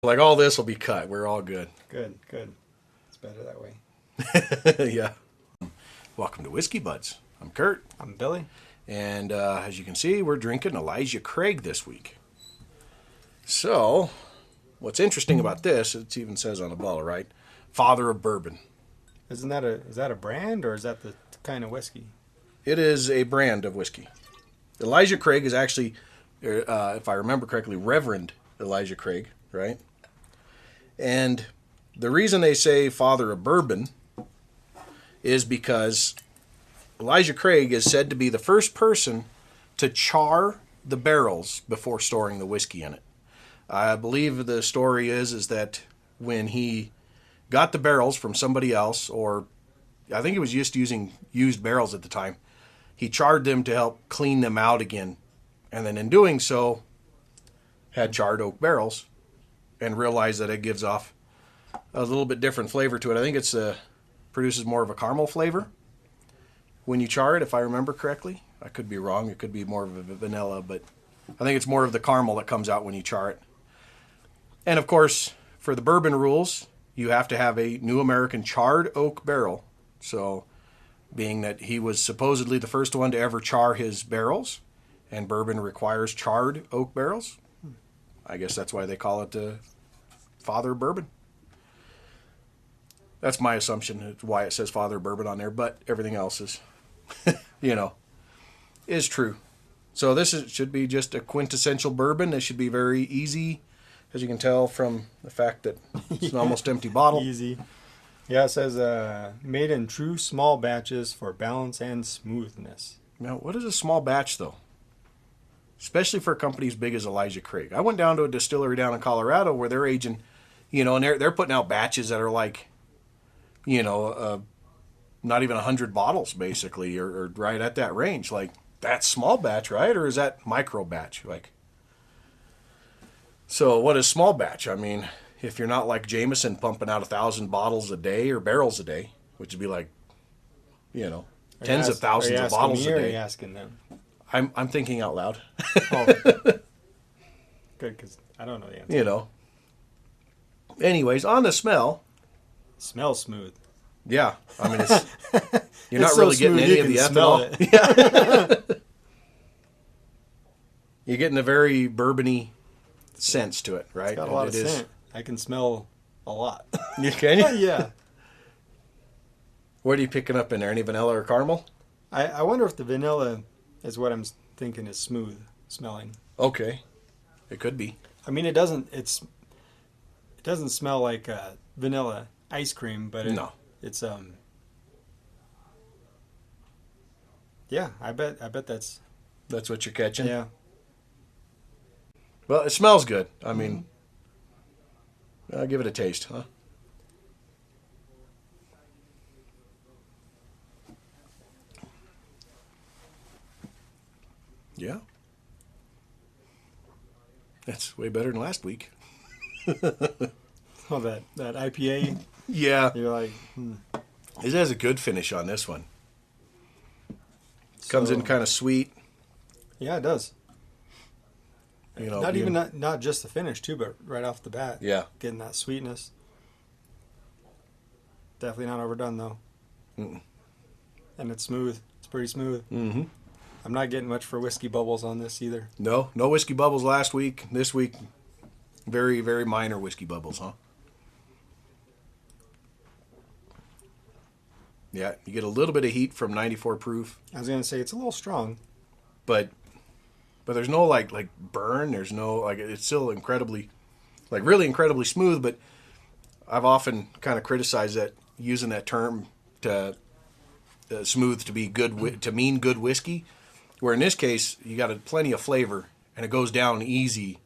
Like all this will be cut. We're all good. Good. It's better that way. Yeah. Welcome to Whiskey Buds. I'm Kurt. I'm Billy. And as you can see, we're drinking Elijah Craig this week. So, what's interesting about this, it even says on the bottle, right? Father of Bourbon. Is that a brand or is that the kind of whiskey? It is a brand of whiskey. Elijah Craig is actually, if I remember correctly, Reverend Elijah Craig, right? And the reason they say Father of Bourbon is because Elijah Craig is said to be the first person to char the barrels before storing the whiskey in it. I believe the story is that when he got the barrels from somebody else, or I think he was just using used barrels at the time, he charred them to help clean them out again. And then in doing so, had charred oak barrels and realized that it gives off a little bit different flavor to it. I think it's produces more of a caramel flavor when you char it, if I remember correctly. I could be wrong. It could be more of a vanilla, but I think it's more of the caramel that comes out when you char it. And of course, for the bourbon rules, you have to have a New American charred oak barrel. So, being that he was supposedly the first one to ever char his barrels, and bourbon requires charred oak barrels, I guess that's why they call it Father Bourbon. That's my assumption, why it says Father Bourbon on there, but everything else is, is true. So should be just a quintessential bourbon. It should be very easy, as you can tell from the fact that it's an almost empty bottle. Easy. Yeah, it says made in true small batches for balance and smoothness. Now, what is a small batch, though? Especially for a company as big as Elijah Craig. I went down to a distillery down in Colorado where they're aging, and they're putting out batches that are like, not even 100 bottles, basically, or right at that range. Like, that's small batch, right? Or is that micro batch? So what is small batch? I mean, if you're not like Jameson pumping out 1,000 bottles a day or barrels a day, which would be like, tens of thousands of bottles a day. Are you asking them? I'm thinking out loud. Oh. Good, because I don't know the answer. Anyways, on the smell. Smells smooth. Yeah. I mean, you're not so really getting smooth any you of the can smell ethanol. it. Yeah. You're getting a very bourbony sense to it, right? It's got a lot of scent. I can smell a lot. You can? Yeah. What are you picking up in there? Any vanilla or caramel? I wonder if the vanilla is what I'm thinking is smooth smelling. Okay. It could be. I mean, it doesn't smell like vanilla ice cream, but it's yeah, I bet that's what you're catching. Yeah. Well, it smells good. I mean, I'll give it a taste, huh? Yeah. That's way better than last week. Oh, that IPA. Yeah. You're like, It has a good finish on this one. Comes in kind of sweet. Yeah, it does. Not not just the finish too, but right off the bat. Yeah. Getting that sweetness. Definitely not overdone though. Mm-mm. And it's smooth. It's pretty smooth. Mm-hmm. I'm not getting much for whiskey bubbles on this either. No whiskey bubbles last week. This week, very, very minor whiskey bubbles, huh? Yeah, you get a little bit of heat from 94 proof. I was going to say it's a little strong. But there's no like burn. There's no it's still incredibly, really incredibly smooth. But I've often kind of criticized that using that term to smooth to be good to mean good whiskey, where in this case you got plenty of flavor and it goes down easy.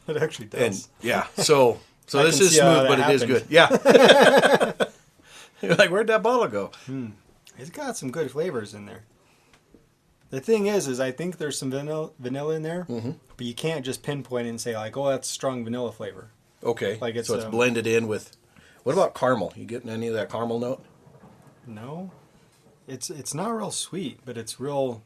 It actually does. And yeah, so this is smooth, but it is good. Yeah. You're like, where'd that bottle go? It's got some good flavors in there. The thing is I think there's some vanilla in there, but you can't just pinpoint it and say like, oh, that's strong vanilla flavor. Okay. Like it's blended in with. What about caramel? You getting any of that caramel note? No, it's not real sweet, but it's real.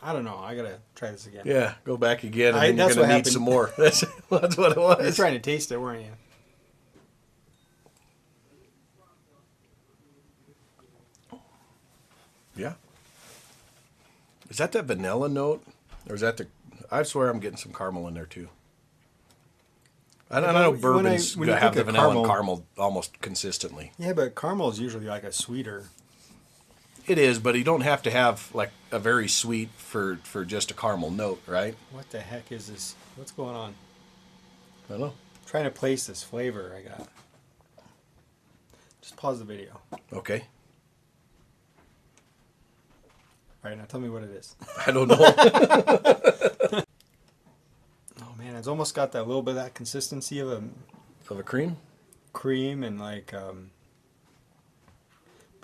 I don't know. I gotta try this again. Yeah, go back again, and then that's you're going what to need happened. some more. That's what it was. You're trying to taste it, weren't you? Yeah. Is that vanilla note? Or is that I swear I'm getting some caramel in there too. I know bourbons when you have think the of vanilla and caramel almost consistently. Yeah, but caramel is usually like a sweeter. It is, but you don't have to have like a very sweet for just a caramel note, right? What the heck is this? What's going on? I don't know. I'm trying to place this flavor I got. Just pause the video. Okay. All right, now tell me what it is. I don't know. Oh man, it's almost got that little bit of that consistency of Of a cream? cream and like, but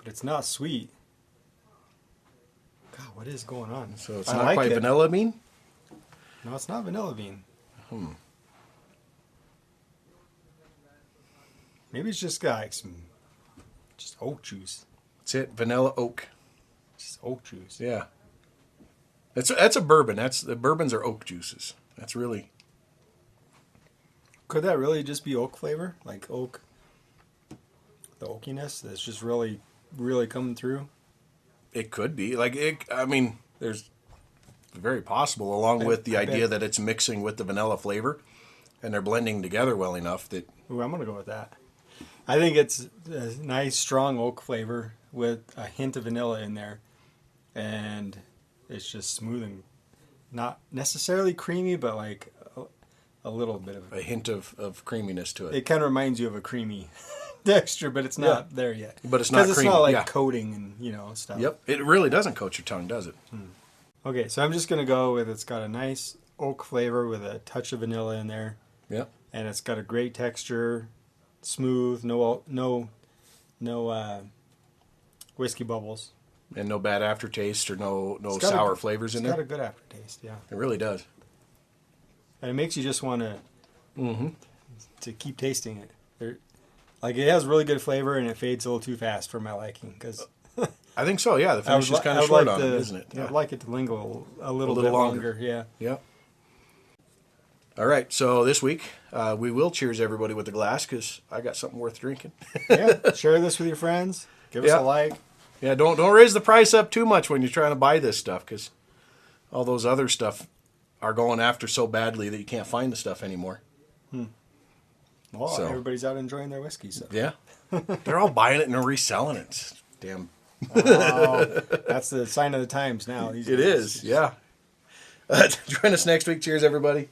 it's not sweet. God, what is going on? So it's I not like quite it. vanilla bean? No, it's not vanilla bean. Maybe it's just got like some just oak juice. That's it. Vanilla oak. Just oak juice. Yeah. That's a bourbon. The bourbons are oak juices. That's really. Could that really just be oak flavor? Like oak, the oakiness that's just really, really coming through? It could be. I mean, there's very possible, along with the idea that it's mixing with the vanilla flavor, and they're blending together well enough that. Ooh, I'm gonna go with that. I think it's a nice, strong oak flavor with a hint of vanilla in there, and it's just smooth and not necessarily creamy, but like a little bit of A hint of creaminess to it. It kind of reminds you of a creamy texture, but it's not there yet. But it's not because it's creamy, not like yeah. coating and stuff. Yep. It really doesn't coat your tongue, does it? Okay, so I'm just gonna go with it's got a nice oak flavor with a touch of vanilla in there, Yep. and it's got a great texture, smooth, no whiskey bubbles. And no bad aftertaste or no It's got sour flavors in It's got there. a good aftertaste, yeah, It really does. and it makes you just want Mm-hmm. to keep tasting it. Like it has really good flavor, and it fades a little too fast for my liking because. I think so. Yeah, the finish is kind of short on it, isn't it? Yeah. I'd like it to linger a little bit longer. Yeah. Yep. All right. So this week we will cheers everybody with a glass because I got something worth drinking. Yeah. Share this with your friends. Give us Yeah. a like. Yeah. Don't raise the price up too much when you're trying to buy this stuff because all those other stuff are going after so badly that you can't find the stuff anymore. Well, So. everybody's out enjoying their whiskey. So. Yeah. They're all buying it and they're reselling it. It's damn. Wow. That's the sign of the times now. These It days. is. Yeah. Join us next week. Cheers, everybody.